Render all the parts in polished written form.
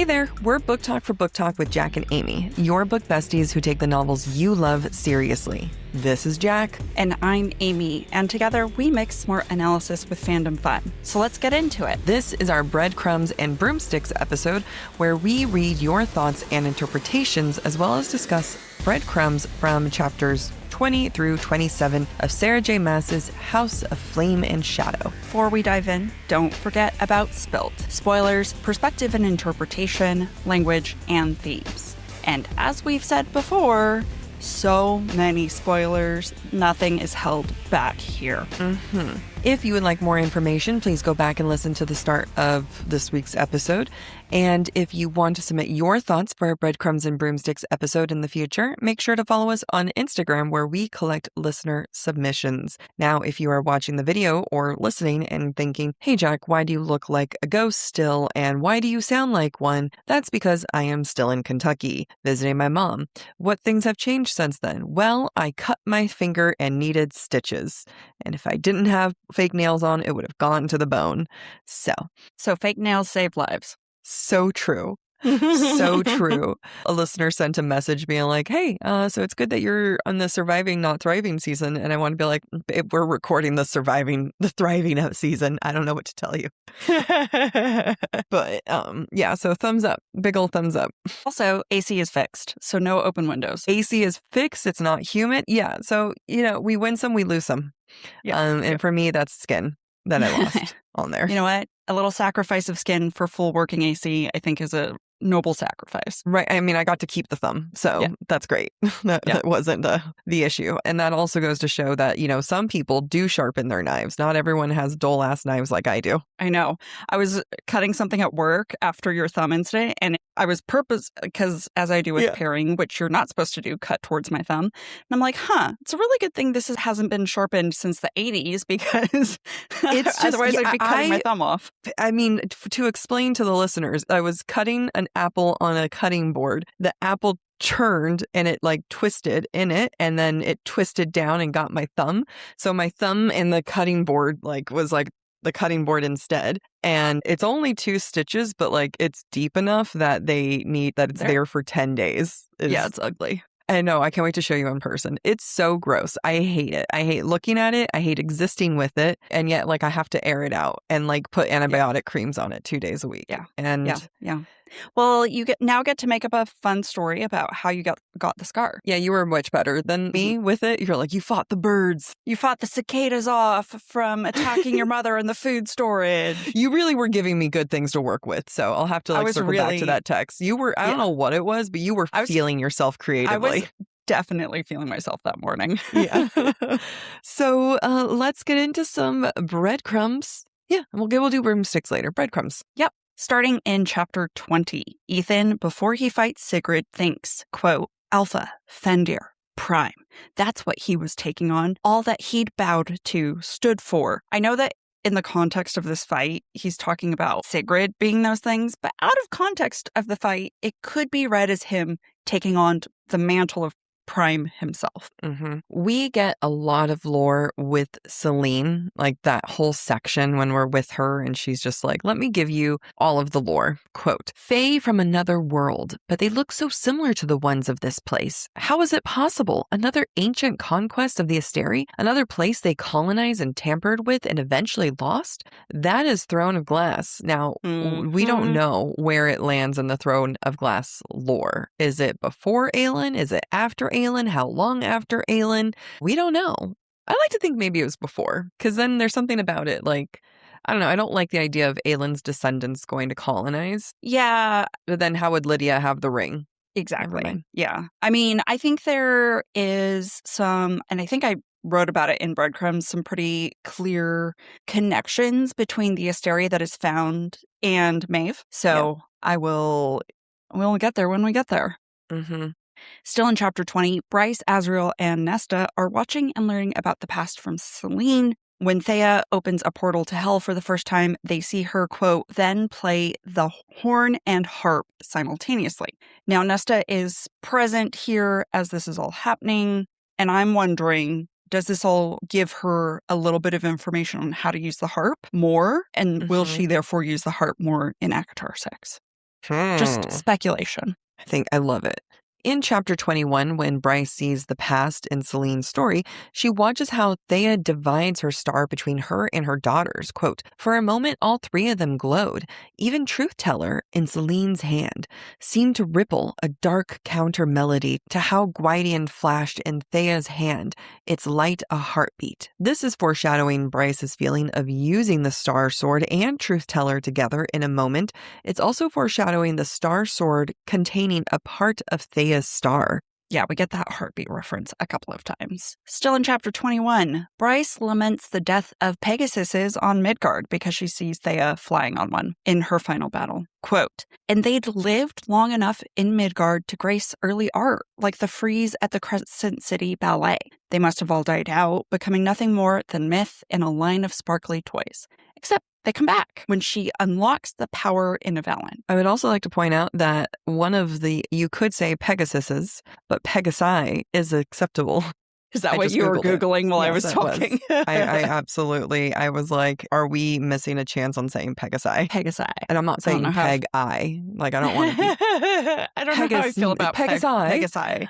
there, we're Book Talk for Book Talk with Jack and Amy, your book besties who take the novels you love seriously. This is Jack. And I'm Amy, and together we mix smart analysis with fandom fun. So let's get into it. This is our Breadcrumbs and Broomsticks episode, where we read your thoughts and interpretations, as well as discuss breadcrumbs from chapters 20 through 27 of Sarah J. Maas's House of Flame and Shadow. Before we dive in, don't forget about S.P.I.L.T. Spoilers, perspective and interpretation, language, and themes. And as we've said before, so many spoilers, nothing is held back here. If you would like more information, please go back and listen to the start of this week's episode. And if you want to submit your thoughts for our Breadcrumbs and Broomsticks episode in the future, make sure to follow us on Instagram, where we collect listener submissions. Now, if you are watching the video or listening and thinking, hey, Jack, why do you look like a ghost still? And why do you sound like one? That's because I am still in Kentucky, visiting my mom. What things have changed since then? Well, I cut my finger and needed stitches. And if I didn't have fake nails on, it would have gone to the bone. So fake nails save lives. So true. So true. A listener sent a message being like, hey, so it's good that you're on the surviving, not thriving season. And I want to be like, babe, we're recording the thriving season. I don't know what to tell you. But yeah, so thumbs up, big old thumbs up. Also, AC is fixed, so no open windows. AC is fixed. It's not humid. Yeah. So, we win some, we lose some. Yeah. And for me, that's skin that I lost on there. You know what? A little sacrifice of skin for full working AC, I think, is a noble sacrifice. Right. I mean, I got to keep the thumb, so that's great. That wasn't the issue. And that also goes to show that, some people do sharpen their knives. Not everyone has dull ass knives like I do. I know. I was cutting something at work after your thumb incident, and I was because as I do with paring, which you're not supposed to do, cut towards my thumb. And I'm like, it's a really good thing this hasn't been sharpened since the 80s, because it's just, otherwise I'd be cutting my thumb off. I mean, to explain to the listeners, I was cutting an apple on a cutting board. The apple churned and it twisted in it, and then it twisted down and got my thumb. So my thumb and the cutting board was the cutting board instead. And it's only 2 stitches, but it's deep enough that it's there for 10 days. It's ugly. I know. I can't wait to show you in person. It's so gross. I hate it. I hate looking at it. I hate existing with it. And yet, I have to air it out and put antibiotic creams on it 2 days a week. Yeah. And yeah. Well, you get to make up a fun story about how you got the scar. Yeah, you were much better than me with it. You're like, you fought the birds. You fought the cicadas off from attacking your mother in the food storage. You really were giving me good things to work with. So I'll have to circle back to that text. You were, I don't know what it was, but you were feeling yourself creatively. I was definitely feeling myself that morning. Yeah. So let's get into some breadcrumbs. Yeah, we'll do broomsticks later. Breadcrumbs. Yep. Starting in chapter 20, Ethan, before he fights Sigrid, thinks, quote, Alpha, Fendir, Prime. That's what he was taking on. All that he'd bowed to, stood for. I know that in the context of this fight, he's talking about Sigrid being those things, but out of context of the fight, it could be read as him taking on the mantle of Prime himself. We get a lot of lore with Celine, that whole section when we're with her and she's just like, let me give you all of the lore. Quote, Fae from another world, but they look so similar to the ones of this place. How is it possible? Another ancient conquest of the Asteri? Another place they colonized and tampered with and eventually lost? That is Throne of Glass. Now, we don't know where it lands in the Throne of Glass lore. Is it before Aelin? Is it after Aelin? How long after Aelin? We don't know. I like to think maybe it was before, because then there's something about it. I don't know. I don't like the idea of Aelin's descendants going to colonize. Yeah. But then how would Lidia have the ring? Exactly. Yeah. I mean, I think there is some, and I think I wrote about it in Breadcrumbs, some pretty clear connections between the Asteri that is found and Maeve. So we'll get there when we get there. Still in chapter 20, Bryce, Azriel, and Nesta are watching and learning about the past from Celine. When Thea opens a portal to hell for the first time, they see her, quote, then play the horn and harp simultaneously. Now, Nesta is present here as this is all happening, and I'm wondering, does this all give her a little bit of information on how to use the harp more? And will she therefore use the harp more in ACOTAR 6? Just speculation. I love it. In chapter 21, when Bryce sees the past in Celine's story, she watches how Thea divides her star between her and her daughters. Quote, "For a moment, all three of them glowed. Even Truth Teller in Celine's hand seemed to ripple a dark counter melody to how Gwydion flashed in Thea's hand, its light a heartbeat." This is foreshadowing Bryce's feeling of using the Star Sword and Truth Teller together in a moment. It's also foreshadowing the Star Sword containing a part of Thea's star. Yeah, we get that heartbeat reference a couple of times. Still in chapter 21, Bryce laments the death of Pegasuses on Midgard because she sees Thea flying on one in her final battle. Quote, "And they'd lived long enough in Midgard to grace early art, like the frieze at the Crescent City Ballet. They must have all died out, becoming nothing more than myth and a line of sparkly toys. Except they come back when she unlocks the power in Avalon." I would also like to point out that one of you could say Pegasuses, but Pegasi is acceptable. Is that what you were Googling while I was talking? I was like, are we missing a chance on saying Pegasi? Pegasi. And I'm not saying Peg-I. Like, I don't want to be. I don't know how I feel about Pegasi.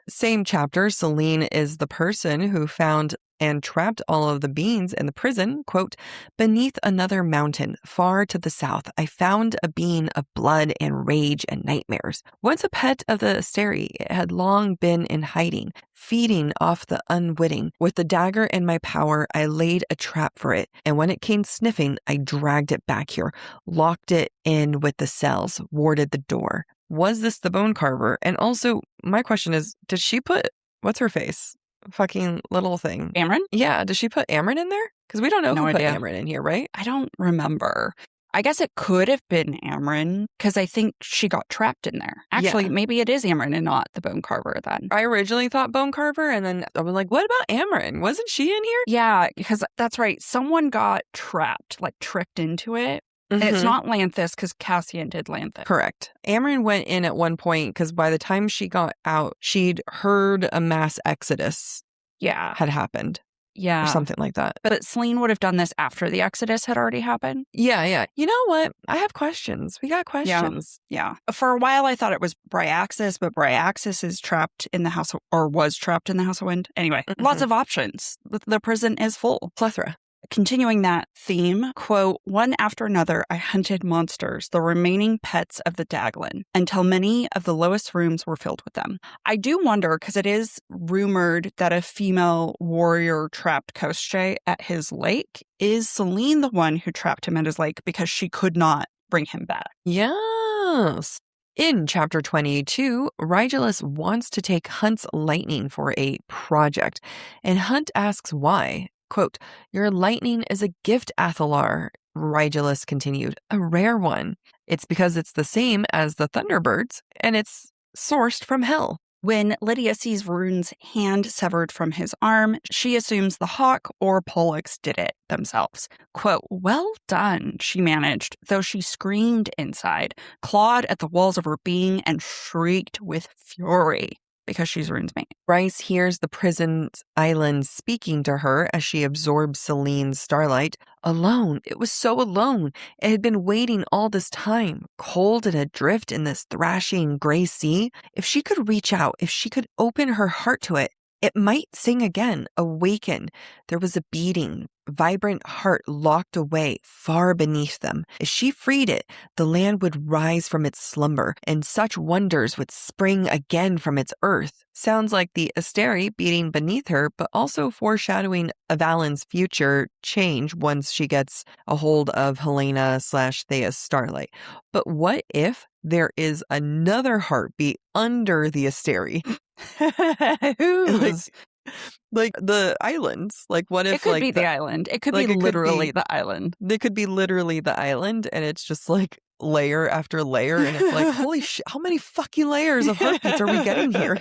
Same chapter, Celine is the person who found and trapped all of the beings in the prison. Quote, "Beneath another mountain, far to the south, I found a being of blood and rage and nightmares. Once a pet of the Asteri, it had long been in hiding, feeding off the unwitting. With the dagger in my power, I laid a trap for it, and when it came sniffing, I dragged it back here, locked it in with the cells, warded the door." Was this the bone carver? And also, my question is, did she put, what's her face? Fucking little thing. Amryn? Yeah, does she put Amryn in there? Because we don't know who put Amryn in here, right? I don't remember. I guess it could have been Amryn, because I think she got trapped in there. Actually, maybe it is Amryn and not the bone carver then. I originally thought bone carver, and then I was like, what about Amryn? Wasn't she in here? Yeah, because that's right. Someone got trapped, like tricked into it. And it's not Lanthus, because Cassian did Lanthus. Correct. Amryn went in at one point because by the time she got out, she'd heard a mass exodus had happened. Yeah. Or something like that. But Celine would have done this after the exodus had already happened. Yeah. You know what? I have questions. We got questions. Yeah. For a while, I thought it was Bryaxis, but Bryaxis is trapped in the house, or was trapped in the House of Wind. Anyway, lots of options. The prison is full. Plethora. Continuing that theme, quote, "One after another, I hunted monsters, the remaining pets of the Daglin, until many of the lowest rooms were filled with them." I do wonder, because it is rumored that a female warrior trapped Koschei at his lake. Is Celine the one who trapped him at his lake because she could not bring him back? Yes. In chapter 22, Rigelus wants to take Hunt's lightning for a project, and Hunt asks why. Quote, "Your lightning is a gift, Athalar," Rigelus continued, "a rare one. It's because it's the same as the Thunderbirds, and it's sourced from hell." When Lidia sees Ruhn's hand severed from his arm, she assumes the hawk or Pollux did it themselves. Quote, "Well done," she managed, though she screamed inside, clawed at the walls of her being, and shrieked with fury. Because she's Ruhn's mate. Bryce hears the prison's island speaking to her as she absorbs Celine's starlight. Alone. It was so alone. It had been waiting all this time, cold and adrift in this thrashing gray sea. If she could reach out, if she could open her heart to it, it might sing again, awaken. There was a beating, vibrant heart locked away far beneath them. If she freed it, the land would rise from its slumber, and such wonders would spring again from its earth. Sounds like the Asteri beating beneath her, but also foreshadowing Avalon's future change once she gets a hold of Helena/Thea's starlight. But what if there is another heartbeat under the Asteri? Like the islands. Like, what if it could be the island? It could be literally the island. It could be literally the island, and it's just like layer after layer, and it's like, holy shit, how many fucking layers of heartbeats are we getting here?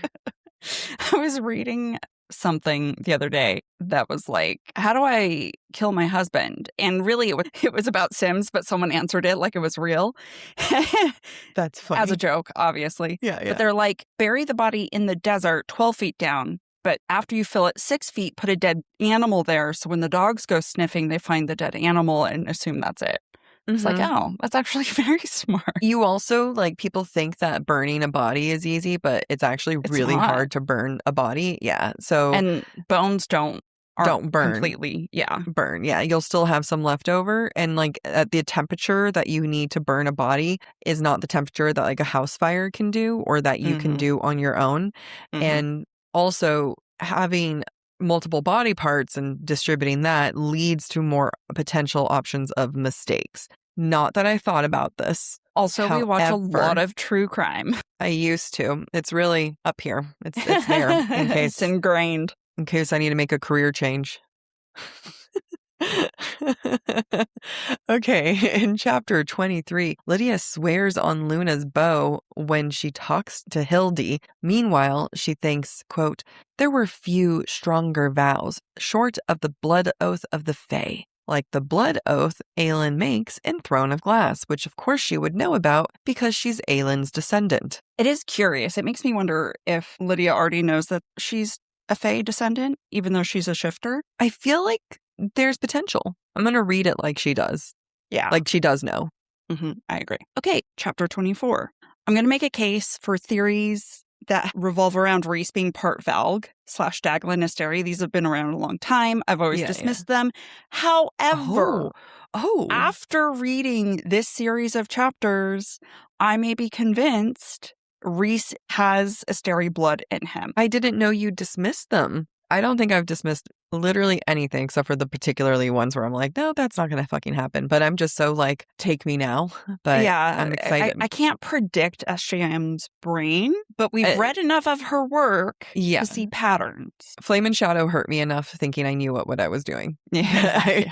I was reading something the other day that was like, how do I kill my husband? And really it was about Sims, but someone answered it like it was real. That's funny. As a joke, obviously. Yeah. But they're like, bury the body in the desert 12 feet down. But after you fill it 6 feet, put a dead animal there. So when the dogs go sniffing, they find the dead animal and assume that's it. It's like, oh, that's actually very smart. You also, like, people think that burning a body is easy, but it's actually really hard to burn a body. Yeah. So and bones don't burn completely. Yeah. Burn. Yeah. You'll still have some left over. And like the temperature that you need to burn a body is not the temperature that like a house fire can do or that you can do on your own. And also having multiple body parts and distributing that leads to more potential options of mistakes. Not that I thought about this. Also, we watch a lot of true crime. I used to. It's really up here. It's there in case it's ingrained. In case I need to make a career change. Okay, in chapter 23, Lidia swears on Luna's bow when she talks to Hildy. Meanwhile, she thinks, quote, there were few stronger vows, short of the blood oath of the Fae, like the blood oath Aelin makes in Throne of Glass, which of course she would know about because she's Aelin's descendant. It is curious. It makes me wonder if Lidia already knows that she's a Fae descendant, even though she's a shifter. I feel like there's potential. I'm going to read it like she does. Yeah. Like she does know. I agree. Okay, chapter 24. I'm going to make a case for theories that revolve around Rhys being part Valg / Daglan Asteri. These have been around a long time. I've always dismissed them. However, after reading this series of chapters, I may be convinced Rhys has Asteri blood in him. I didn't know you dismissed them. I don't think I've dismissed literally anything except for the particularly ones where I'm like, no, that's not going to fucking happen. But I'm just so like, take me now. But yeah, I'm excited. I can't predict SJM's brain, but we've read enough of her work to see patterns. Flame and Shadow hurt me enough thinking I knew what I was doing. Yeah.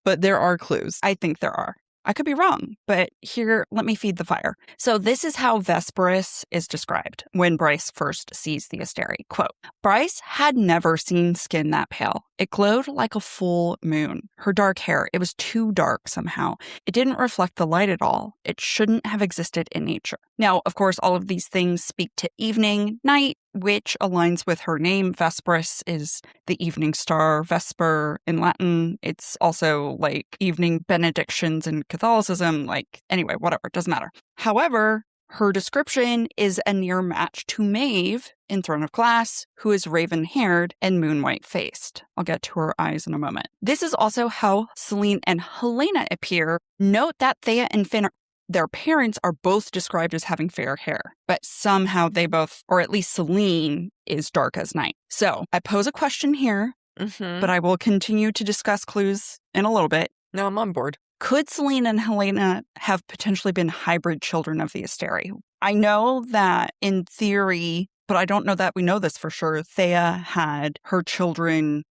But there are clues. I think there are. I could be wrong, but here, let me feed the fire. So this is how Vesperus is described when Bryce first sees the Asteri. Quote, Bryce had never seen skin that pale. It glowed like a full moon. Her dark hair, it was too dark somehow. It didn't reflect the light at all. It shouldn't have existed in nature. Now, of course, all of these things speak to evening, night, which aligns with her name. Vesperus is the evening star. Vesper in Latin. It's also like evening benedictions in Catholicism. Like, anyway, whatever, doesn't matter. However, her description is a near match to Maeve in Throne of Glass, who is raven-haired and moon-white-faced. I'll get to her eyes in a moment. This is also how Selene and Helena appear. Note that Thea and Finn, their parents, are both described as having fair hair, but somehow they both, or at least Selene, is dark as night. So I pose a question here, but I will continue to discuss clues in a little bit. No, I'm on board. Could Selene and Helena have potentially been hybrid children of the Asteri? I know that in theory, but I don't know that we know this for sure, Thea had her children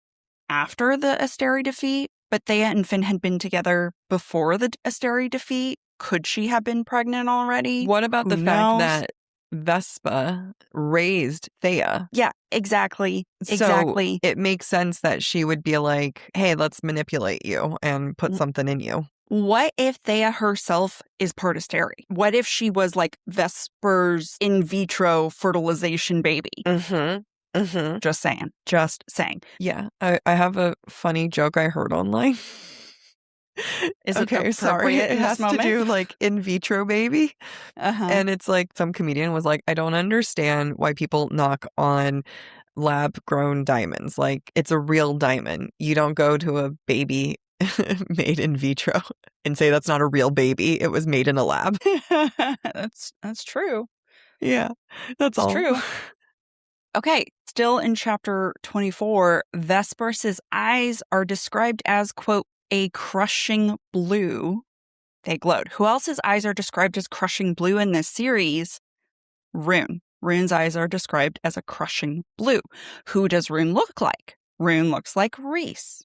after the Asteri defeat, but Thea and Finn had been together before the Asteri defeat. Could she have been pregnant already? What about the fact that Vespa raised Thea? Yeah, exactly. So it makes sense that she would be like, hey, let's manipulate you and put something in you. What if Thea herself is part Asteri? What if she was like Vesper's in vitro fertilization baby? Just saying. Yeah, I have a funny joke I heard online. Is it okay? Sorry, it has to do like in vitro baby, and it's like some comedian was like, I don't understand why people knock on lab-grown diamonds. Like it's a real diamond. You don't go to a baby made in vitro and say that's not a real baby. It was made in a lab. That's true. Yeah, that's all true. Okay, still in chapter 24, Vesperus's eyes are described as, quote, a crushing blue. They glowed. Who else's eyes are described as crushing blue in this series? Ruhn. Ruhn's eyes are described as a crushing blue. Who does Ruhn look like? Ruhn looks like Rhys,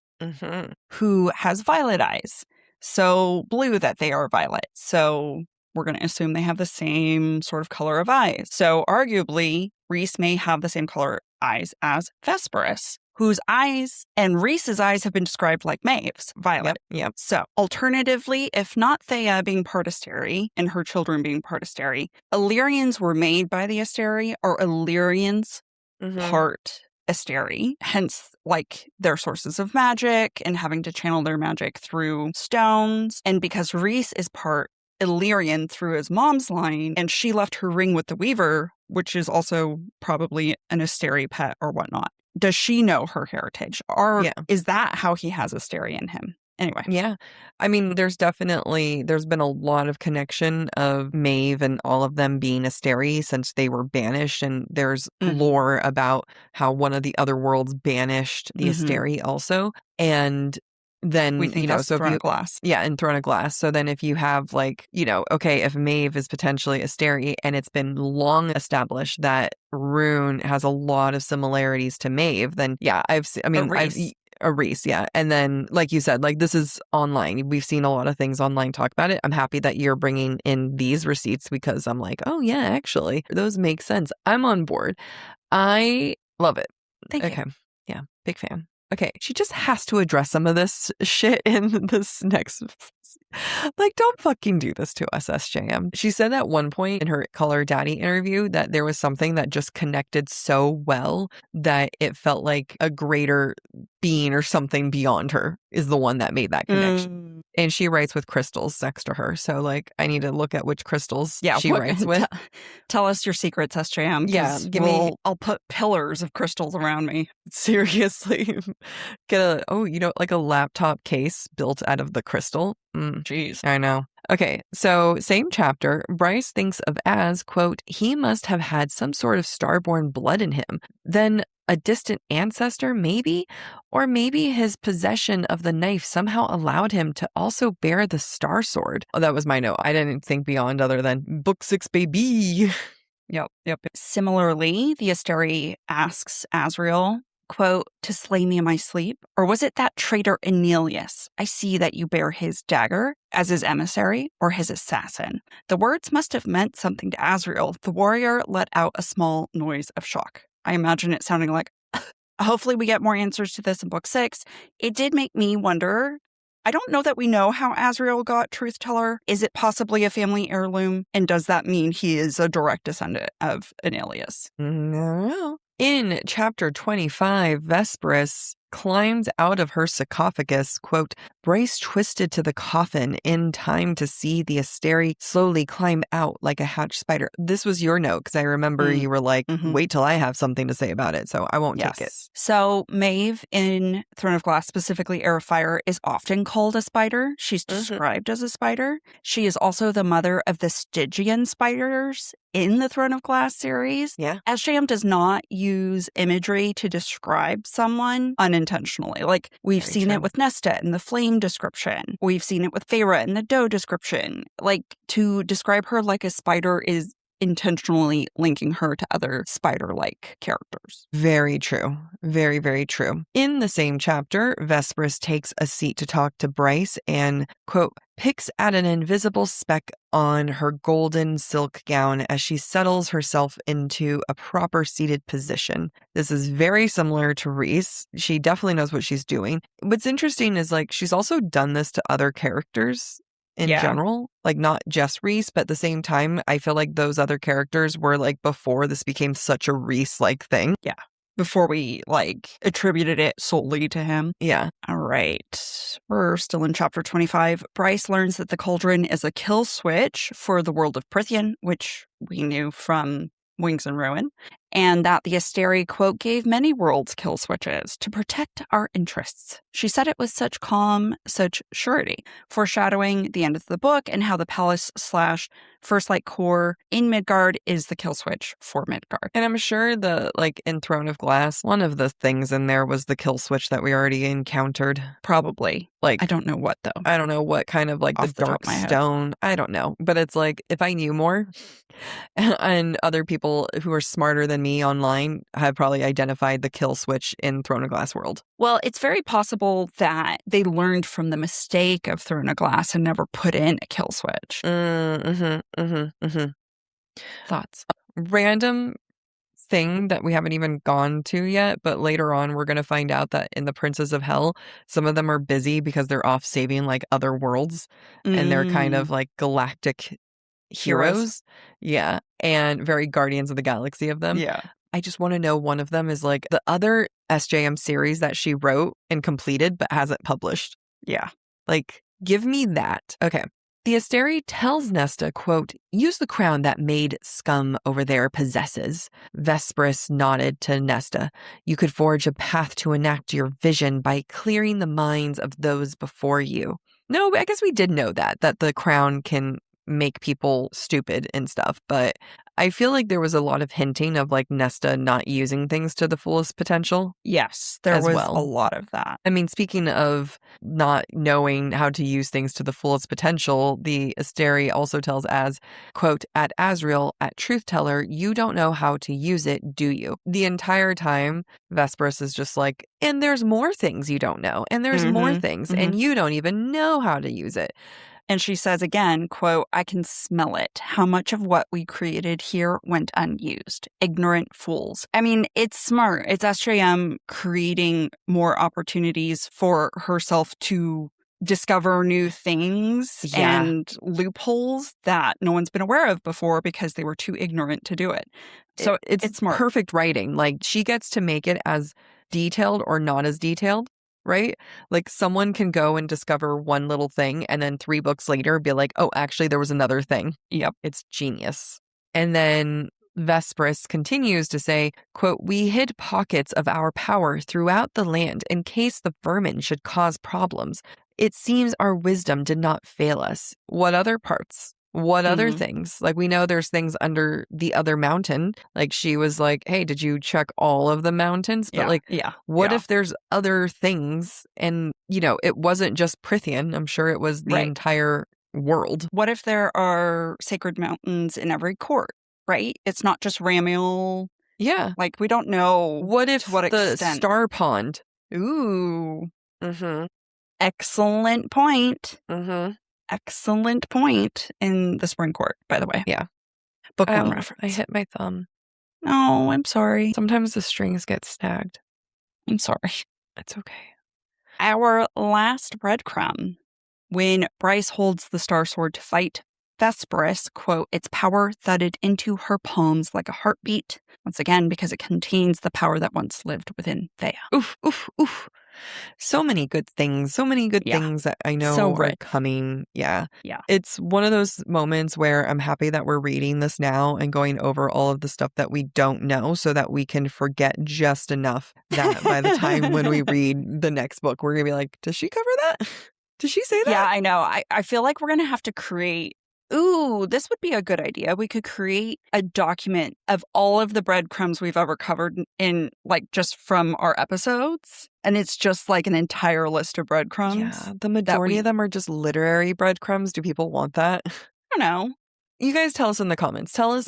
who has violet eyes. So blue that they are violet. So we're going to assume they have the same sort of color of eyes. So arguably, Rhys may have the same color eyes as Vesperus, whose eyes and Rhys's eyes have been described like Maeve's, violet. Yep. So, alternatively, if not Thea being part Asteri and her children being part Asteri, Illyrians were made by the Asteri, or Illyrians part Asteri, hence like their sources of magic and having to channel their magic through stones. And because Rhys is part Illyrian through his mom's line, and she left her ring with the Weaver, which is also probably an Asteri pet or whatnot. Does she know her heritage? Or is that how he has Asteri in him? Anyway. Yeah. I mean, there's been a lot of connection of Maeve and all of them being Asteri since they were banished. And there's lore about how one of the other worlds banished the Asteri also. And then, we think that's Throne of Glass. Yeah, in Throne of Glass. So then if you have like, okay, if Maeve is potentially Asteri and it's been long established that Ruhn has a lot of similarities to Maeve, then a Rhys, yeah. And then, like you said, like this is online. We've seen a lot of things online talk about it. I'm happy that you're bringing in these receipts because I'm like, oh yeah, actually, those make sense. I'm on board. I love it. Thank you. Okay. Yeah, big fan. Okay, she just has to address some of this shit in this next. Like, don't fucking do this to us, SJM. She said at one point in her Call Her Daddy interview that there was something that just connected so well that it felt like a greater being or something beyond her is the one that made that connection. And she writes with crystals next to her. So, like, I need to look at which crystals she writes with. Tell us your secrets, SJM. Yeah, I'll put pillars of crystals around me. Seriously. Get like a laptop case built out of the crystal. Jeez. I know. Okay, so same chapter. Bryce thinks of as, quote, he must have had some sort of starborn blood in him. Then a distant ancestor, maybe? Or maybe his possession of the knife somehow allowed him to also bear the star sword. Oh, that was my note. I didn't think beyond other than book 6, baby. Yep. Similarly, the Asteri asks Azriel, quote, to slay me in my sleep? Or was it that traitor Enelius? I see that you bear his dagger as his emissary or his assassin. The words must have meant something to Azriel. The warrior let out a small noise of shock. I imagine it sounding like, hopefully we get more answers to this in book 6. It did make me wonder. I don't know that we know how Azriel got Truth Teller. Is it possibly a family heirloom? And does that mean he is a direct descendant of Enelius? No. In chapter 25, Vespris climbed out of her sarcophagus, quote, Bryce twisted to the coffin in time to see the Asteri slowly climb out like a hatched spider. This was your note because I remember you were like, wait till I have something to say about it, so I won't take it. So Maeve in Throne of Glass, specifically Heir of Fire, is often called a spider. She's described as a spider. She is also the mother of the Stygian spiders in the Throne of Glass series. Yeah. SJM does not use imagery to describe someone unintentionally. Like, we've seen it with Nesta in the flame description. We've seen it with Feyre in the doe description. Like, to describe her like a spider is intentionally linking her to other spider-like characters. Very true. Very, very true. In the same chapter, Vespris takes a seat to talk to Bryce and, quote, picks at an invisible speck on her golden silk gown as she settles herself into a proper seated position. This is very similar to Rhys. She definitely knows what she's doing. What's interesting is, like, she's also done this to other characters in general, like not just Rhys, but at the same time, I feel like those other characters were like before this became such a Rhys-like thing. Yeah. Before we like attributed it solely to him. Yeah. All right. We're still in chapter 25. Bryce learns that the cauldron is a kill switch for the world of Prythian, which we knew from Wings and Ruin, and that the Asteri, quote, gave many worlds kill switches to protect our interests. She said it with such calm, such surety, foreshadowing the end of the book and how the palace / First Light core in Midgard is the kill switch for Midgard. And I'm sure in Throne of Glass, one of the things in there was the kill switch that we already encountered. Probably. Like, I don't know what though. I don't know what kind of like the dark stone. I don't know. But it's like, if I knew more and other people who are smarter than me online have probably identified the kill switch in Throne of Glass world. Well, it's very possible that they learned from the mistake of Throne of Glass and never put in a kill switch. Thoughts? Random thing that we haven't even gone to yet, but later on we're going to find out that in the Princes of Hell, some of them are busy because they're off saving like other worlds and they're kind of like galactic heroes. Yeah. And very Guardians of the Galaxy of them. Yeah. I just want to know one of them is like the other SJM series that she wrote and completed but hasn't published. Yeah. Like, give me that. Okay. The Asteri tells Nesta, quote, use the crown that maid scum over there possesses. Vespris nodded to Nesta. You could forge a path to enact your vision by clearing the minds of those before you. No, I guess we did know that the crown can make people stupid and stuff, but I feel like there was a lot of hinting of like Nesta not using things to the fullest potential. Yes, there as was well. a lot of that. I mean, speaking of not knowing how to use things to the fullest potential, the Asteri also tells Az, quote, at Azrael, at Truth Teller, you don't know how to use it, do you? The entire time, Vespris is just like, and there's more things you don't know, and there's more things, and you don't even know how to use it. And she says again, quote, I can smell it. How much of what we created here went unused. Ignorant fools. I mean, it's smart. It's SJM creating more opportunities for herself to discover new things and loopholes that no one's been aware of before because they were too ignorant to do it. So it's smart. Perfect writing. Like, she gets to make it as detailed or not as detailed. Right? Like someone can go and discover one little thing and then 3 books later be like, oh, actually, there was another thing. Yep. It's genius. And then Vespris continues to say, quote, we hid pockets of our power throughout the land in case the vermin should cause problems. It seems our wisdom did not fail us. What other parts? What other things? Like, we know there's things under the other mountain. Like, she was like, hey, did you check all of the mountains? But what if there's other things? And, you know, it wasn't just Prithian. I'm sure it was the entire world. What if there are sacred mountains in every court, right? It's not just Ramiel. Yeah. Like, we don't know what if what the extent. Star Pond? Ooh. Excellent point. Excellent point in the Spring Court, by the way. Yeah. Bookworm reference. I hit my thumb. No, I'm sorry. Sometimes the strings get snagged. I'm sorry. It's okay. Our last breadcrumb. When Bryce holds the Star Sword to fight Vespris, quote, its power thudded into her palms like a heartbeat. Once again, because it contains the power that once lived within Thea. Oof, oof, oof. So many good things. So many good things that I know are coming. Yeah. It's one of those moments where I'm happy that we're reading this now and going over all of the stuff that we don't know so that we can forget just enough that by the time when we read the next book, we're going to be like, does she cover that? Did she say that? Yeah, I know. I feel like we're going to have to create. Ooh, this would be a good idea. We could create a document of all of the breadcrumbs we've ever covered in, like, just from our episodes. And it's just like an entire list of breadcrumbs. Yeah, the majority of them are just literary breadcrumbs. Do people want that? I don't know. You guys tell us in the comments. Tell us.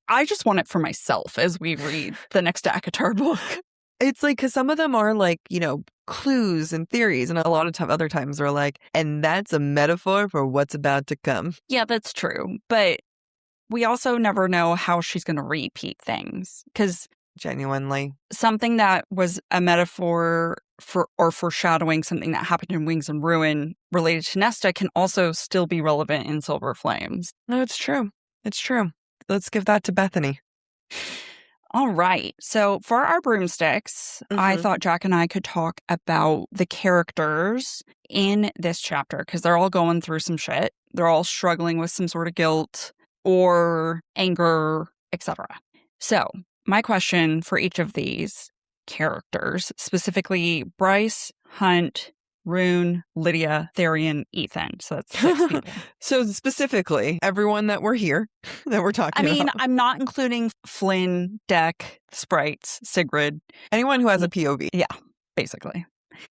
I just want it for myself as we read the next ACOTAR book. It's like, because some of them are like, you know, clues and theories. And a lot of other times they're like, and that's a metaphor for what's about to come. Yeah, that's true. But we also never know how she's going to repeat things. Because genuinely, something that was a metaphor for or foreshadowing something that happened in Wings and Ruin related to Nesta can also still be relevant in Silver Flames. No, it's true. It's true. Let's give that to Bethany. All right. So for our broomsticks, I thought Jack and I could talk about the characters in this chapter because they're all going through some shit. They're all struggling with some sort of guilt or anger, etc. So my question for each of these characters, specifically Bryce, Hunt, Ruhn, Lidia, Therian, Ethan. So that's 6 people. So specifically, everyone that we're here, that we're talking about. I mean, I'm not including Flynn, Deck, Sprites, Sigrid. Anyone who has a POV. Yeah, basically.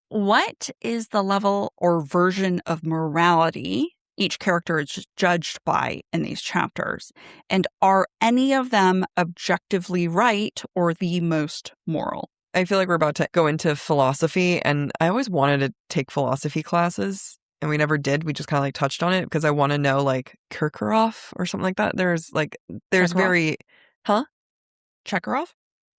What is the level or version of morality each character is judged by in these chapters? And are any of them objectively right or the most moral? I feel like we're about to go into philosophy, and I always wanted to take philosophy classes, and we never did. We just kind of like touched on it because I want to know like Kirkorov or something like that. There's Chekhov? very, huh? Chekhov?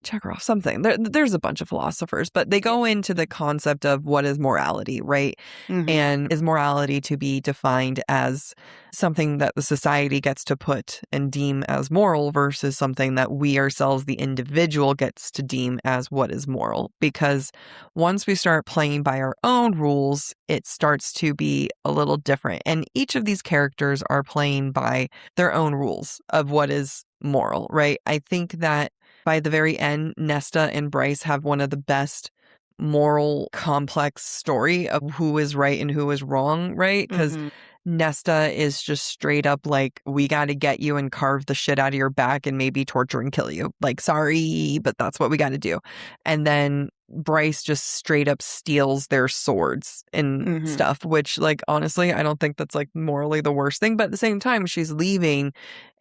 Chekhov, something. There's a bunch of philosophers, but they go into the concept of what is morality, right? Mm-hmm. And is morality to be defined as something that the society gets to put and deem as moral versus something that we ourselves, the individual, gets to deem as what is moral? Because once we start playing by our own rules, it starts to be a little different. And each of these characters are playing by their own rules of what is moral, right? I think that by the very end, Nesta and Bryce have one of the best moral complex story of who is right and who is wrong, right? Because Mm-hmm. Nesta is just straight up like, we got to get you and carve the shit out of your back and maybe torture and kill you. Like, sorry, but that's what we got to do. And then Bryce just straight up steals their swords and Mm-hmm. stuff, which, like, honestly, I don't think that's like morally the worst thing. But at the same time, she's leaving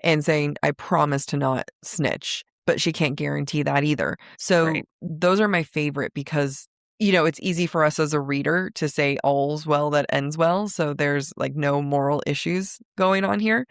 and saying, I promise to not snitch. But she can't guarantee that either. So Right. those are my favorite because, you know, it's easy for us as a reader to say all's well that ends well. So there's like no moral issues going on here.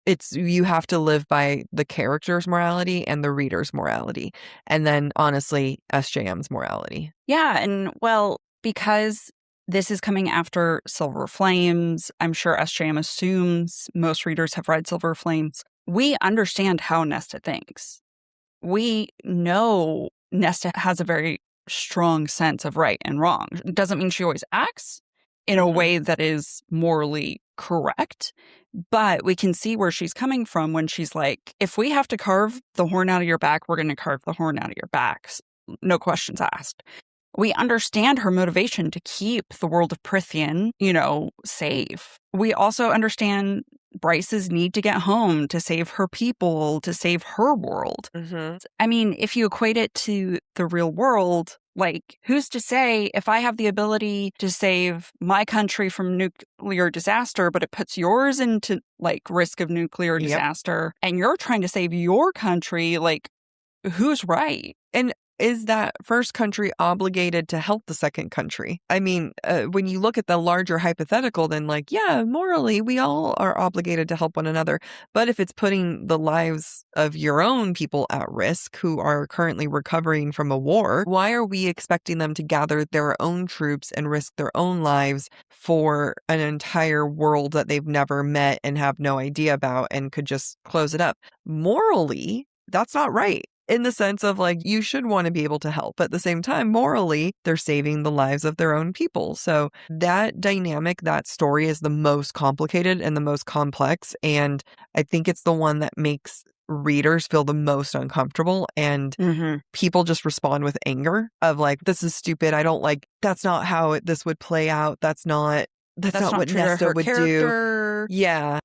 It's you have to live by the character's morality and the reader's morality. And then honestly, SJM's morality. Yeah. And well, because this is coming after Silver Flames, I'm sure SJM assumes most readers have read Silver Flames. We understand how Nesta thinks. We know Nesta has a very strong sense of right and wrong. It doesn't mean she always acts in a way that is morally correct, but we can see where she's coming from when she's like, if we have to carve the horn out of your back, we're going to carve the horn out of your backs. No questions asked. We understand her motivation to keep the world of Prithian, safe. We also understand Bryce's need to get home, to save her people, to save her world. Mm-hmm. I mean, if you equate it to the real world, like, who's to say if I have the ability to save my country from nuclear disaster, but it puts yours into, like, risk of nuclear disaster, and you're trying to save your country, like, who's right? And is that first country obligated to help the second country? I mean, when you look at the larger hypothetical, then like, yeah, morally, we all are obligated to help one another. But if it's putting the lives of your own people at risk who are currently recovering from a war, why are we expecting them to gather their own troops and risk their own lives for an entire world that they've never met and have no idea about and could just close it up? Morally, that's not right. In the sense of like, you should want to be able to help. But at the same time, morally, they're saving the lives of their own people. So that dynamic, that story is the most complicated and the most complex. And I think it's the one that makes readers feel the most uncomfortable. And people just respond with anger of like, this is stupid. I don't like, that's not how this would play out. That's not what Nesta would do. Yeah.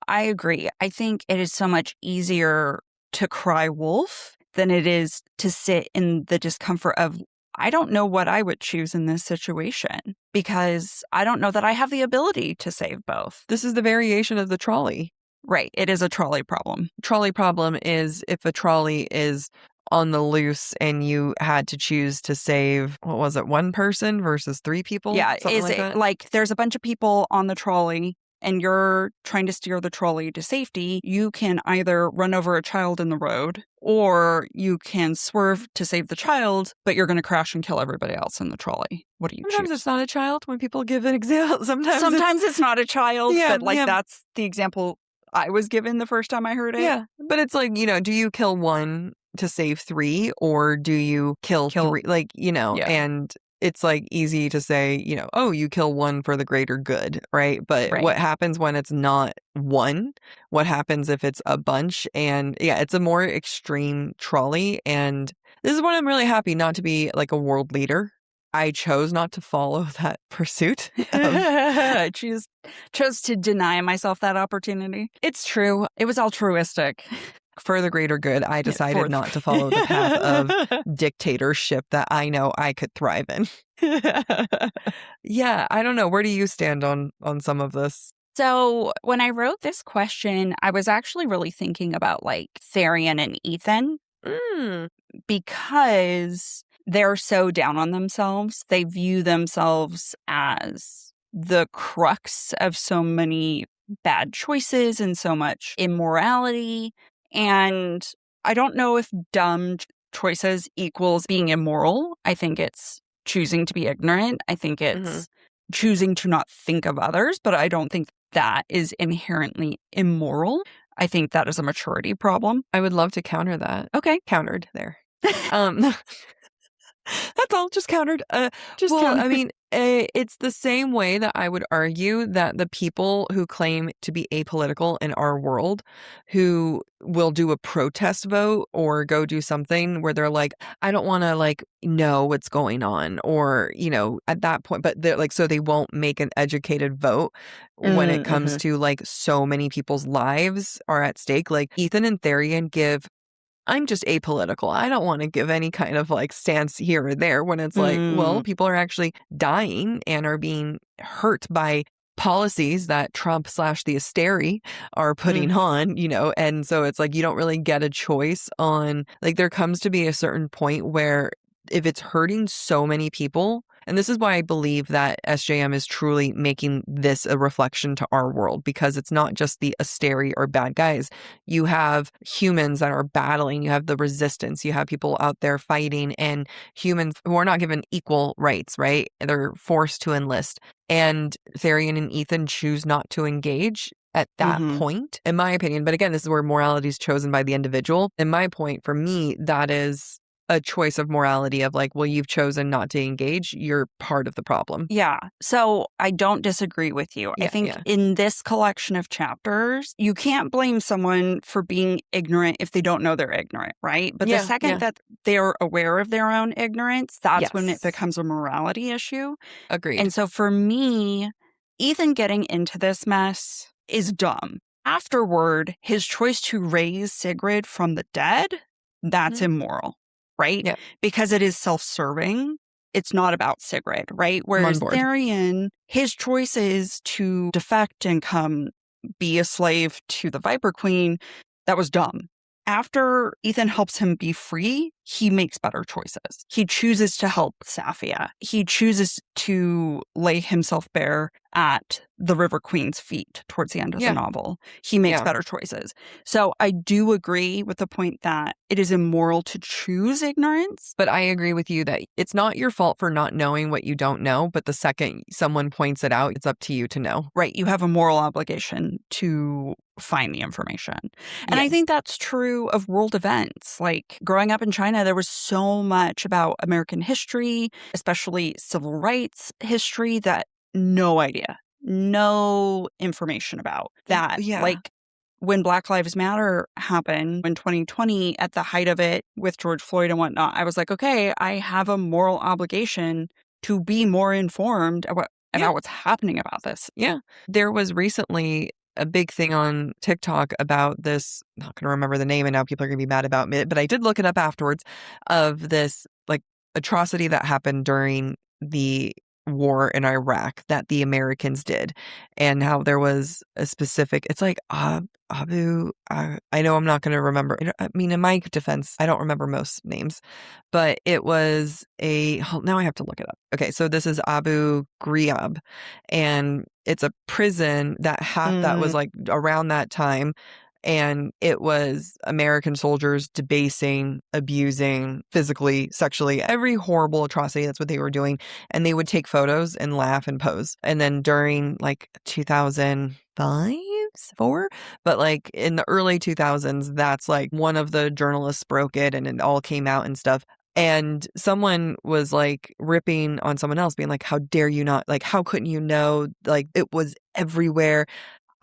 I agree. I think it is so much easier to cry wolf than it is to sit in the discomfort of, I don't know what I would choose in this situation because I don't know that I have the ability to save both. This is the variation of the trolley. Right. It is a trolley problem. Trolley problem is if a trolley is on the loose and you had to choose to save, what was it, one person versus three people? Yeah. Something Is like it that? like there's a bunch of people on the trolley and you're trying to steer the trolley to safety? You can either run over a child in the road or you can swerve to save the child, but you're going to crash and kill everybody else in the trolley. What do you Sometimes choose? it's not a child when people give an example. Sometimes it's not a child, Yeah, but yeah. that's the example I was given the first time I heard it. Yeah, but it's like, do you kill one to save three or do you kill three? Like, Yeah. and it's like easy to say, oh, you kill one for the greater good, right? But what happens when it's not one? What happens if it's a bunch? And yeah, it's a more extreme trolley. And this is when I'm really happy not to be like a world leader. I chose not to follow that pursuit. I chose to deny myself that opportunity. It's true. It was altruistic. For the greater good, I decided not to follow the path of dictatorship that I know I could thrive in. Yeah, I don't know. Where do you stand on some of this? So when I wrote this question, I was actually really thinking about like Tharian and Ethan because they're so down on themselves. They view themselves as the crux of so many bad choices and so much immorality. And I don't know if dumb choices equals being immoral. I think it's choosing to be ignorant. I think it's choosing to not think of others, but I don't think that is inherently immoral. I think that is a maturity problem. I would love to counter that. Okay. Countered there. That's all, just countered. Countered. I mean, it's the same way that I would argue that the people who claim to be apolitical in our world, who will do a protest vote or go do something where they're like, I don't want to like know what's going on, or, you know, at that point, but they're like, so they won't make an educated vote when it comes to like so many people's lives are at stake. Like Ethan and Therian give, I'm just apolitical. I don't want to give any kind of like stance here or there, when it's like, well, people are actually dying and are being hurt by policies that Trump/the Asteri are putting on, you know, and so it's like you don't really get a choice on, like, there comes to be a certain point where if it's hurting so many people, and this is why I believe that SJM is truly making this a reflection to our world, because it's not just the Asteri or bad guys. You have humans that are battling, you have the resistance, you have people out there fighting, and humans who are not given equal rights, right? They're forced to enlist. And Therian and Ethan choose not to engage at that point, in my opinion. But again, this is where morality is chosen by the individual. In my point, for me, that is a choice of morality of like, well, you've chosen not to engage. You're part of the problem. Yeah. So I don't disagree with you. I think in this collection of chapters, you can't blame someone for being ignorant if they don't know they're ignorant, right? But the second that they're aware of their own ignorance, that's when it becomes a morality issue. Agreed. And so for me, Ethan getting into this mess is dumb. Afterward, his choice to raise Sigrid from the dead, that's immoral. Right? Yeah. Because it is self-serving. It's not about Sigrid, right? Whereas Therian, his choice is to defect and come be a slave to the Viper Queen. That was dumb. After Ethan helps him be free, he makes better choices. He chooses to help Safia. He chooses to lay himself bare at the River Queen's feet towards the end of the novel. He makes better choices. So I do agree with the point that it is immoral to choose ignorance. But I agree with you that it's not your fault for not knowing what you don't know. But the second someone points it out, it's up to you to know. Right. You have a moral obligation to find the information. And I think that's true of world events. Like growing up in China, there was so much about American history, especially civil rights history, that no idea, no information about that. Like when Black Lives Matter happened in 2020, at the height of it with George Floyd and whatnot, I was like, okay, I have a moral obligation to be more informed about what's happening about this. Yeah. There was recently a big thing on TikTok about this. I'm not going to remember the name, and now people are going to be mad about me, but I did look it up afterwards, of this like atrocity that happened during the war in Iraq that the Americans did, and how there was a specific, it's like Abu, I know I'm not going to remember. I mean, in my defense, I don't remember most names, but it was now I have to look it up. Okay, so this is Abu Ghraib, and it's a prison that that was like around that time. And it was American soldiers debasing, abusing, physically, sexually, every horrible atrocity. That's what they were doing. And they would take photos and laugh and pose. And then during like 2005, 4, but like in the early 2000s, that's like one of the journalists broke it and it all came out and stuff. And someone was like ripping on someone else, being like, how dare you not? Like, how couldn't you know? Like, it was everywhere.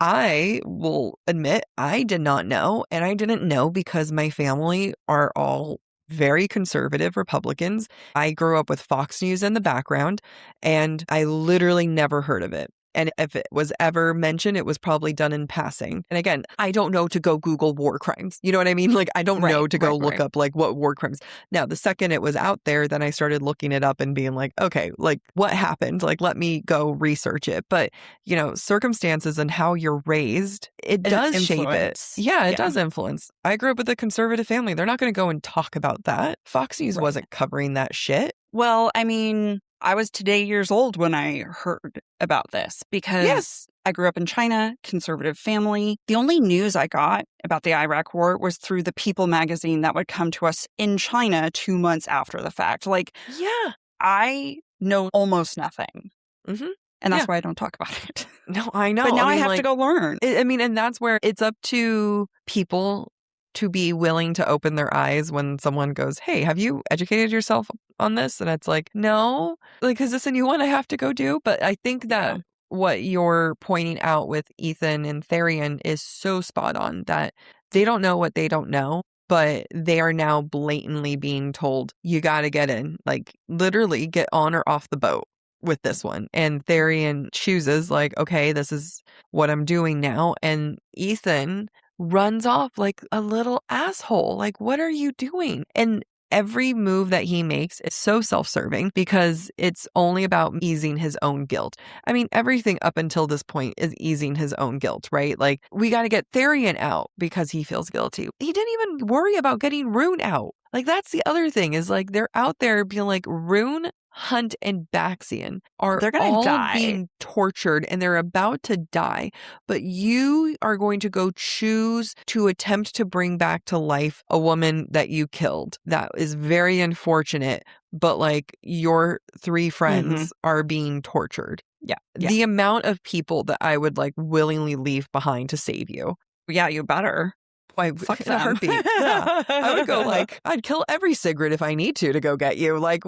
I will admit I did not know, and I didn't know because my family are all very conservative Republicans. I grew up with Fox News in the background, and I literally never heard of it. And if it was ever mentioned, it was probably done in passing. And again, I don't know to go Google war crimes. You know what I mean? Like, I don't know to go look up like what war crimes. Now, the second it was out there, then I started looking it up and being like, okay, like what happened? Like, let me go research it. But, you know, circumstances and how you're raised, it does shape it. Yeah, it does influence. I grew up with a conservative family. They're not going to go and talk about that. Fox News wasn't covering that shit. Well, I mean, I was today years old when I heard about this because I grew up in China, conservative family. The only news I got about the Iraq war was through the People magazine that would come to us in China 2 months after the fact. Like, Yeah. I know almost nothing. Mm-hmm. And that's why I don't talk about it. No, I know. But now I mean, have to go learn. I mean, and that's where it's up to people to be willing to open their eyes when someone goes, hey, have you educated yourself on this? And it's like, no, like, is this a new one I have to go do? But I think that what you're pointing out with Ethan and Therian is so spot on, that they don't know what they don't know, but they are now blatantly being told, you got to get in, like literally get on or off the boat with this one. And Therian chooses, like, okay, this is what I'm doing now. And Ethan runs off like a little asshole. Like, what are you doing? And every move that he makes is so self-serving because it's only about easing his own guilt. I mean, everything up until this point is easing his own guilt, right? Like, we got to get Therian out because he feels guilty. He didn't even worry about getting Ruhn out. Like, that's the other thing, is like they're out there being like, Ruhn, Hunt, and Baxian are all being tortured and they're about to die, but you are going to go choose to attempt to bring back to life a woman that you killed. That is very unfortunate, but like, your 3 friends are being tortured. Yeah. The amount of people that I would like willingly leave behind to save you. Yeah, you better. Fuck in a heartbeat. Yeah. I would go like, I'd kill every Sigrid if I need to go get you. Like,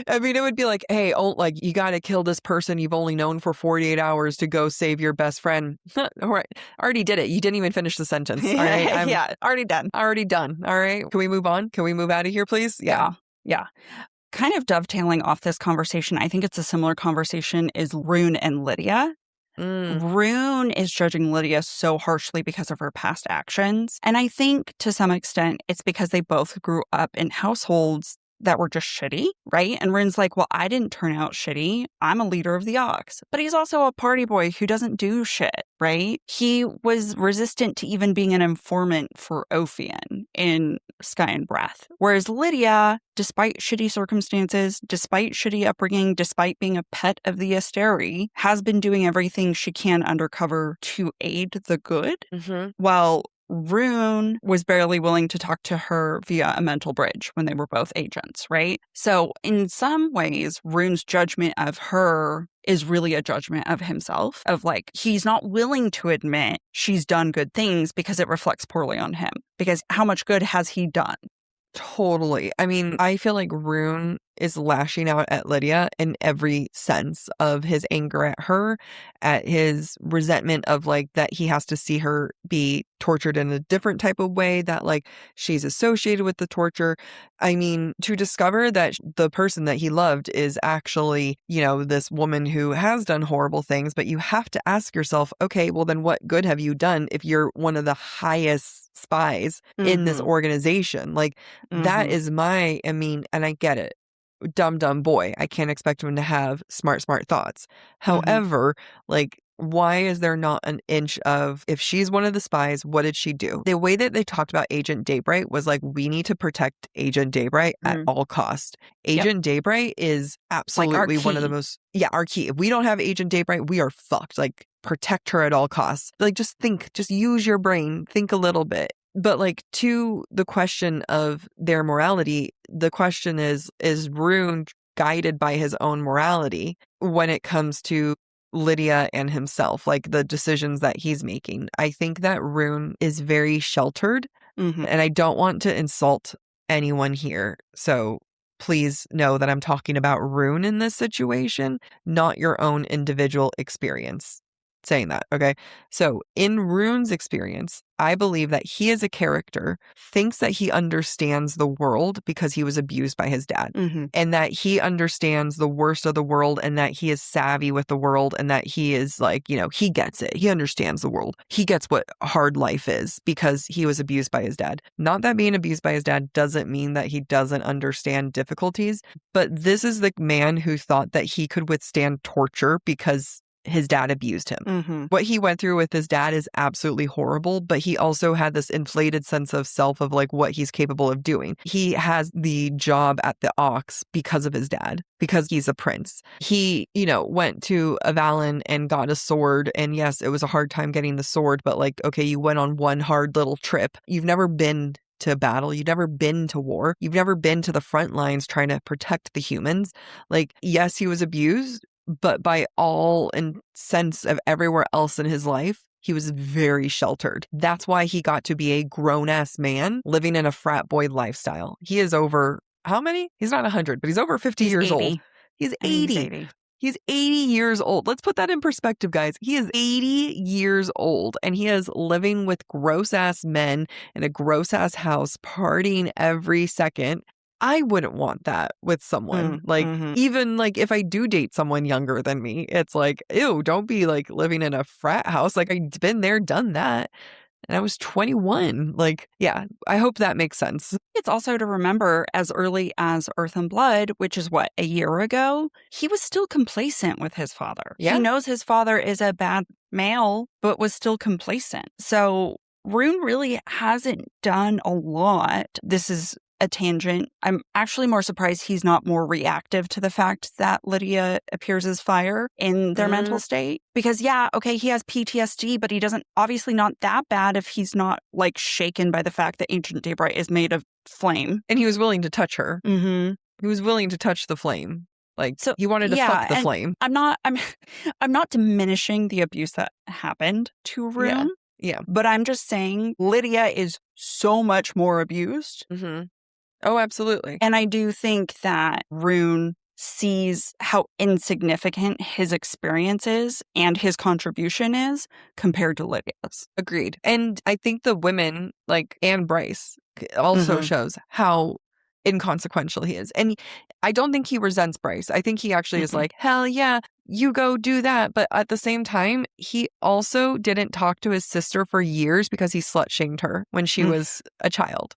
I mean, it would be like, hey, like, you got to kill this person you've only known for 48 hours to go save your best friend. All right. Already did it. You didn't even finish the sentence. All right. Yeah, already done. Already done. All right. Can we move on? Can we move out of here, please? Yeah. Kind of dovetailing off this conversation, I think it's a similar conversation, is Ruhn and Lidia. Ruhn is judging Lidia so harshly because of her past actions. And I think to some extent it's because they both grew up in households that were just shitty, right? And Ruhn's like, well, I didn't turn out shitty. I'm a leader of the Ox. But he's also a party boy who doesn't do shit, right? He was resistant to even being an informant for Ophion in Sky and Breath. Whereas Lidia, despite shitty circumstances, despite shitty upbringing, despite being a pet of the Asteri, has been doing everything she can undercover to aid the good, while Ruhn was barely willing to talk to her via a mental bridge when they were both agents, right? So in some ways, Ruhn's judgment of her is really a judgment of himself, of like, he's not willing to admit she's done good things because it reflects poorly on him. Because how much good has he done? Totally. I mean, I feel like Ruhn is lashing out at Lidia in every sense of his anger at her, at his resentment of like that he has to see her be tortured in a different type of way, that like she's associated with the torture. I mean, to discover that the person that he loved is actually, you know, this woman who has done horrible things, but you have to ask yourself, okay, well then what good have you done if you're one of the highest spies in this organization? Like, that is I mean, and I get it. Dumb boy. I can't expect him to have smart thoughts. However, like, why is there not an inch of, if she's one of the spies, what did she do? The way that they talked about Agent Daybright was like, we need to protect Agent Daybright at all costs. Agent Daybright is absolutely like one of the most, our key. If we don't have Agent Daybright, we are fucked. Like, protect her at all costs. Like, just think, just use your brain, think a little bit. But like, to the question of their morality, the question is Ruhn guided by his own morality when it comes to Lidia and himself, like the decisions that he's making? I think that Ruhn is very sheltered, and I don't want to insult anyone here. So please know that I'm talking about Ruhn in this situation, not your own individual experience. Saying that, okay? So in Ruhn's experience, I believe that he as a character thinks that he understands the world because he was abused by his dad, and that he understands the worst of the world, and that he is savvy with the world, and that he is like, you know, he gets it. He understands the world. He gets what hard life is because he was abused by his dad. Not that being abused by his dad doesn't mean that he doesn't understand difficulties, but this is the man who thought that he could withstand torture because his dad abused him. Mm-hmm. What he went through with his dad is absolutely horrible, but he also had this inflated sense of self of like what he's capable of doing. He has the job at the Ox because of his dad, because he's a prince. He, went to Avalon and got a sword. And yes, it was a hard time getting the sword, but like, okay, you went on one hard little trip. You've never been to battle. You've never been to war. You've never been to the front lines trying to protect the humans. Like, yes, he was abused, but by all and sense of everywhere else in his life, he was very sheltered. That's why he got to be a grown-ass man living in a frat boy lifestyle. He is over, how many? He's not 100, but he's over 50 years 80. old. He's 80. He's 80 years old. Let's put that in perspective, guys. He is 80 years old and he is living with gross ass men in a gross ass house, partying every second. I wouldn't want that with someone. Even like if I do date someone younger than me, it's like, ew, don't be like living in a frat house. Like I've been there, done that. And I was 21. Like, yeah, I hope that makes sense. It's also to remember as early as Earth and Blood, which is what, a year ago, he was still complacent with his father. Yeah. He knows his father is a bad male, but was still complacent. So Ruhn really hasn't done a lot. This is a tangent. I'm actually more surprised he's not more reactive to the fact that Lidia appears as fire in their mental state. Because yeah, okay, he has PTSD, but he doesn't, obviously not that bad if he's not like shaken by the fact that ancient Daybright is made of flame. And he was willing to touch her. Mm-hmm. He was willing to touch the flame. Like, so, he wanted to fuck the flame. I'm not diminishing the abuse that happened to Ruhn. Yeah. But I'm just saying Lidia is so much more abused. Mm-hmm. Oh, absolutely. And I do think that Ruhn sees how insignificant his experience is and his contribution is compared to Lidia's. Agreed. And I think the women, like Anne Bryce, also shows how inconsequential he is. And I don't think he resents Bryce. I think he actually is like, hell yeah, you go do that. But at the same time, he also didn't talk to his sister for years because he slut-shamed her when she was a child.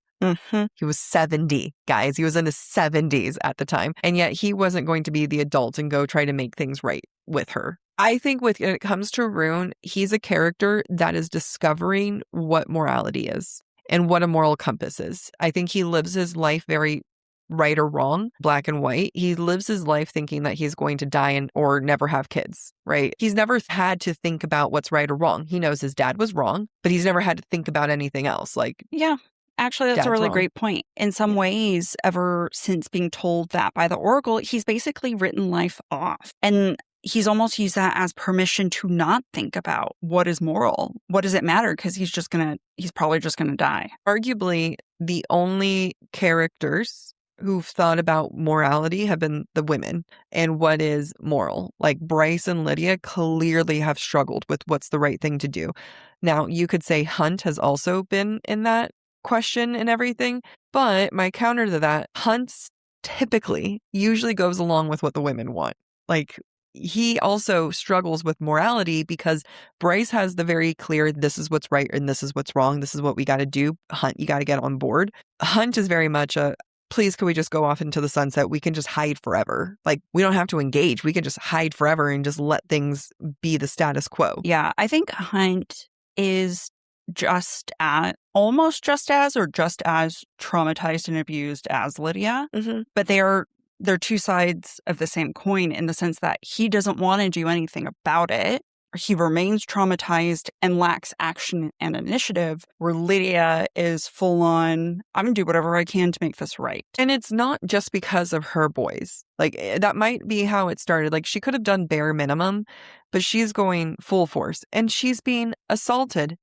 He was 70, guys. He was in his 70s at the time. And yet he wasn't going to be the adult and go try to make things right with her. I think when it comes to Ruhn, he's a character that is discovering what morality is and what a moral compass is. I think he lives his life very right or wrong, black and white. He lives his life thinking that he's going to die or never have kids, right? He's never had to think about what's right or wrong. He knows his dad was wrong, but he's never had to think about anything else. Like, yeah. Actually, that's a really great point. In some ways, ever since being told that by the Oracle, he's basically written life off. And he's almost used that as permission to not think about what is moral. What does it matter? Because he's probably just going to die. Arguably, the only characters who've thought about morality have been the women and what is moral. Like Bryce and Lidia clearly have struggled with what's the right thing to do. Now, you could say Hunt has also been in that question and everything, but my counter to that, Hunt's typically usually goes along with what the women want. Like, he also struggles with morality because Bryce has the very clear, this is what's right and this is what's wrong, this is what we got to do. Hunt, you got to get on board. Hunt is very much a, please, can we just go off into the sunset? We can just hide forever. Like, we don't have to engage. We can just hide forever and just let things be the status quo. Yeah, I think Hunt is almost just as traumatized and abused as Lidia. But they're two sides of the same coin in the sense that he doesn't want to do anything about it. He remains traumatized and lacks action and initiative, where Lidia is full on, I'm going to do whatever I can to make this right. And it's not just because of her boys. Like, that might be how it started. Like, she could have done bare minimum, but she's going full force. And she's being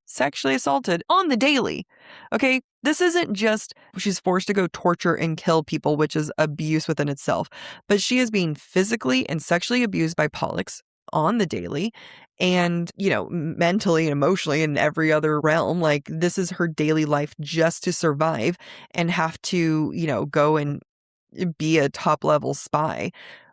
sexually assaulted on the daily. Okay? This isn't just she's forced to go torture and kill people, which is abuse within itself. But she is being physically and sexually abused by Pollux on the daily, and mentally and emotionally in every other realm. Like, this is her daily life just to survive and have to go and be a top level spy.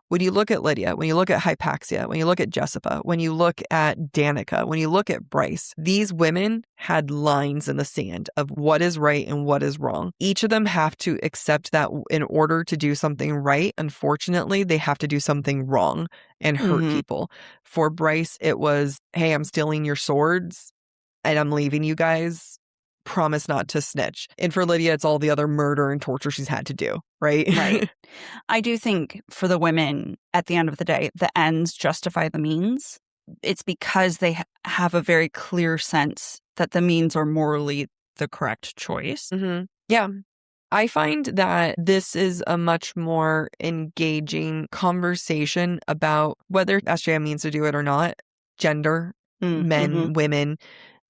When you look at Lidia, when you look at Hypaxia, when you look at Jessica, when you look at Danica, when you look at Bryce, these women had lines in the sand of what is right and what is wrong. Each of them have to accept that in order to do something right, unfortunately, they have to do something wrong and hurt people. For Bryce, it was, hey, I'm stealing your swords and I'm leaving you guys. Promise not to snitch. And for Lidia, it's all the other murder and torture she's had to do, right? Right. I do think for the women, at the end of the day, the ends justify the means. It's because they have a very clear sense that the means are morally the correct choice. Yeah. I find that this is a much more engaging conversation about whether SJM means to do it or not, gender, men, women.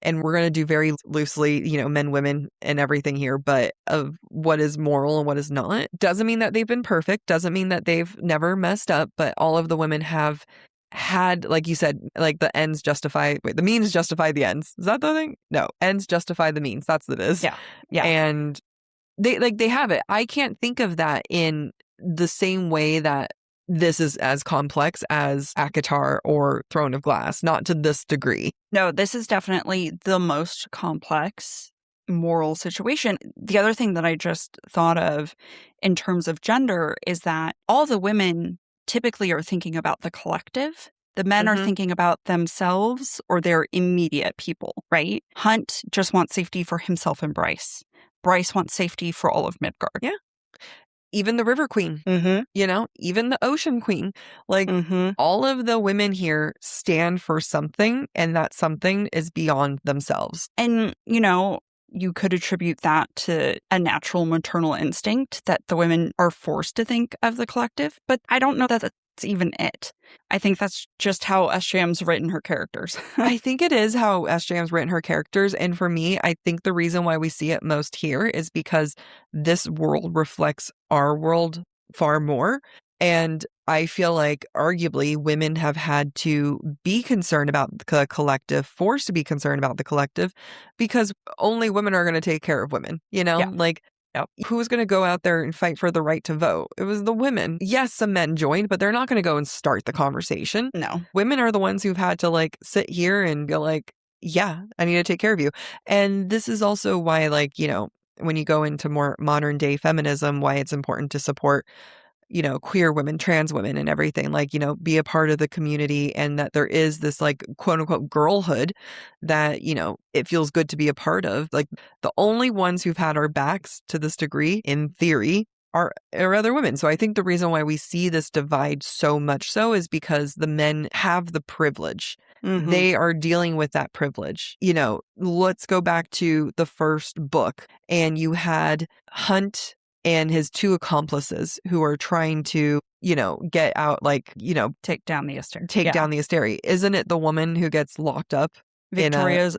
And we're going to do very loosely, men, women, and everything here, but of what is moral and what is not. Doesn't mean that they've been perfect. Doesn't mean that they've never messed up, but all of the women have had, like you said, like the ends justify, the means justify the ends. Is that the thing? No, ends justify the means. That's what it is. Yeah. Yeah. And they have it. I can't think of that in the same way that this is as complex as ACOTAR or Throne of Glass, not to this degree. No, this is definitely the most complex moral situation. The other thing that I just thought of in terms of gender is that all the women typically are thinking about the collective. The men are thinking about themselves or their immediate people, right? Hunt just wants safety for himself and Bryce. Bryce wants safety for all of Midgard. Yeah. Even the River Queen, even the Ocean Queen, like all of the women here stand for something, and that something is beyond themselves. And, you could attribute that to a natural maternal instinct that the women are forced to think of the collective, but I don't know that that's even it. I think that's just how SJM's written her characters. I think it is how SJM's written her characters. And for me, I think the reason why we see it most here is because this world reflects our world far more. And I feel like arguably women have had to be concerned about the collective, forced to be concerned about the collective, because only women are going to take care of women, who's going to go out there and fight for the right to vote? It was the women. Yes, some men joined, but they're not going to go and start the conversation. No. Women are the ones who've had to sit here and be like, yeah, I need to take care of you. And this is also why, when you go into more modern day feminism, why it's important to support queer women, trans women and everything, be a part of the community, and that there is this quote unquote girlhood that, it feels good to be a part of. The only ones who've had our backs to this degree, in theory, are other women. So I think the reason why we see this divide so much so is because the men have the privilege. They are dealing with that privilege. Let's go back to the first book, and you had Hunt and his two accomplices who are trying to, get out, take down the Aster. Down the Asteri. Isn't it the woman who gets locked up? Victoria's,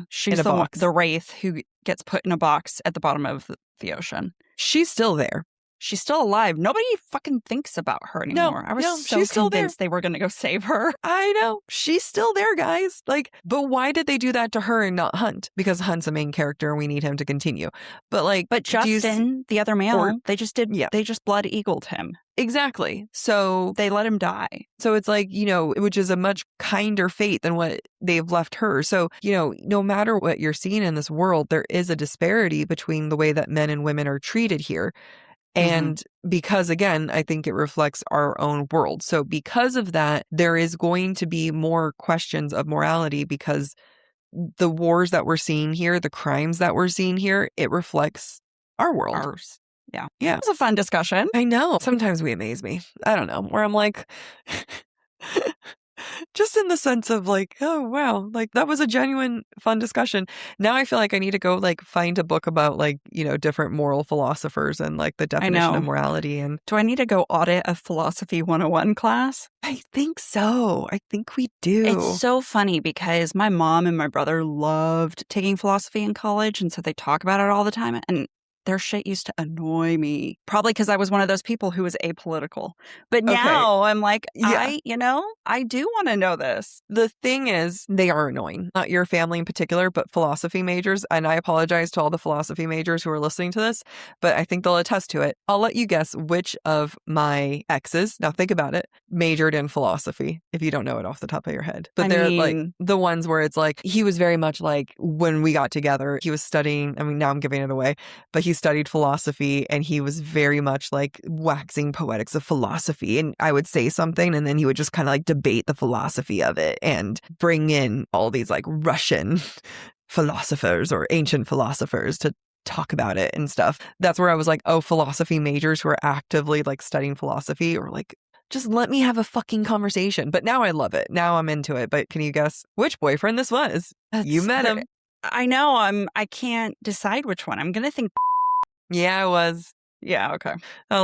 she's the wraith who gets put in a box at the bottom of the ocean. She's still there. She's still alive. Nobody fucking thinks about her anymore. I was so convinced they were going to go save her. I know. She's still there, guys. But why did they do that to her and not Hunt? Because Hunt's a main character and we need him to continue. But Justin, the other male, they just blood eagled him. Exactly. So they let him die. So it's which is a much kinder fate than what they've left her. So, no matter what you're seeing in this world, there is a disparity between the way that men and women are treated here. And because, again, I think it reflects our own world. So because of that, there is going to be more questions of morality, because the wars that we're seeing here, the crimes that we're seeing here, it reflects our world. Ours. Yeah. Yeah. It was a fun discussion. I know. Sometimes we amaze me. I don't know. Where I'm like... just in the sense of oh, wow, that was a genuine fun discussion. Now I feel like I need to go find a book about different moral philosophers and the definition of morality. And do I need to go audit a philosophy 101 class? I think so. I think we do. It's so funny because my mom and my brother loved taking philosophy in college, and so they talk about it all the time. And their shit used to annoy me. Probably because I was one of those people who was apolitical. But now I'm like, I do want to know this. The thing is, they are annoying. Not your family in particular, but philosophy majors. And I apologize to all the philosophy majors who are listening to this, but I think they'll attest to it. I'll let you guess which of my exes, now think about it, majored in philosophy, if you don't know it off the top of your head. But they're like the ones where it's like, he was very much like, when we got together, he was studying, I mean, now I'm giving it away, but he studied philosophy and he was very much like waxing poetics of philosophy. And I would say something and then he would just kind of like debate the philosophy of it and bring in all these like Russian philosophers or ancient philosophers to talk about it and stuff. That's where I was like, oh, philosophy majors who are actively like studying philosophy or like, just let me have a fucking conversation. But now I love it. Now I'm into it. But can you guess which boyfriend this was? You met him. I know. I can't decide which one. I'm going to think. Yeah, I was. Yeah. Okay. A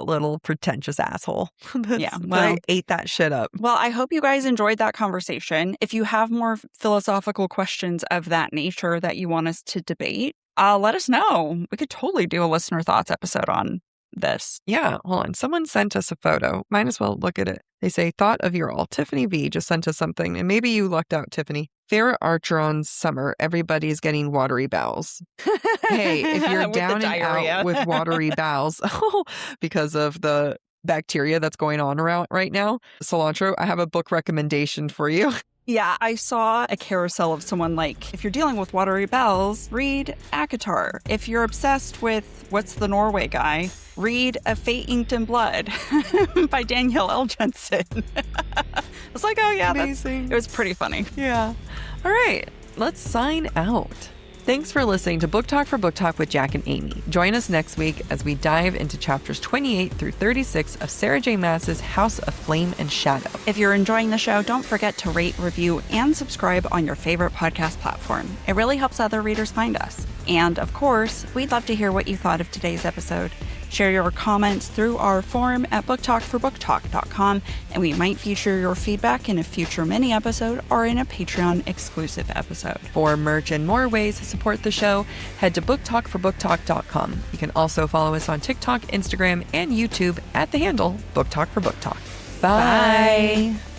little pretentious asshole. Yeah. Well, I ate that shit up. Well, I hope you guys enjoyed that conversation. If you have more philosophical questions of that nature that you want us to debate, let us know. We could totally do a listener thoughts episode on this. Yeah, hold on. Someone sent us a photo. Might as well look at it. They say, thought of your all. Tiffany B just sent us something, and maybe you lucked out, Tiffany. Favorite archer on summer. Everybody's getting watery bowels. Hey, if you're down and out with watery bowels because of the bacteria that's going on around right now, cilantro, I have a book recommendation for you. Yeah, I saw a carousel of someone like, if you're dealing with watery bowels, read ACOTAR. If you're obsessed with, what's the Norway guy, read A Fate Inked in Blood by Danielle L. Jensen. I was like, oh yeah, it was pretty funny. Yeah. All right, let's sign out. Thanks for listening to Book Talk for Book Talk with Jack and Amy. Join us next week as we dive into chapters 28 through 36 of Sarah J. Maas's House of Flame and Shadow. If you're enjoying the show, don't forget to rate, review, and subscribe on your favorite podcast platform. It really helps other readers find us. And of course, we'd love to hear what you thought of today's episode. Share your comments through our forum at booktalkforbooktalk.com, and we might feature your feedback in a future mini episode or in a Patreon exclusive episode. For merch and more ways to support the show, head to booktalkforbooktalk.com. You can also follow us on TikTok, Instagram, and YouTube at the handle Book Talk for Book Talk. Bye. Bye.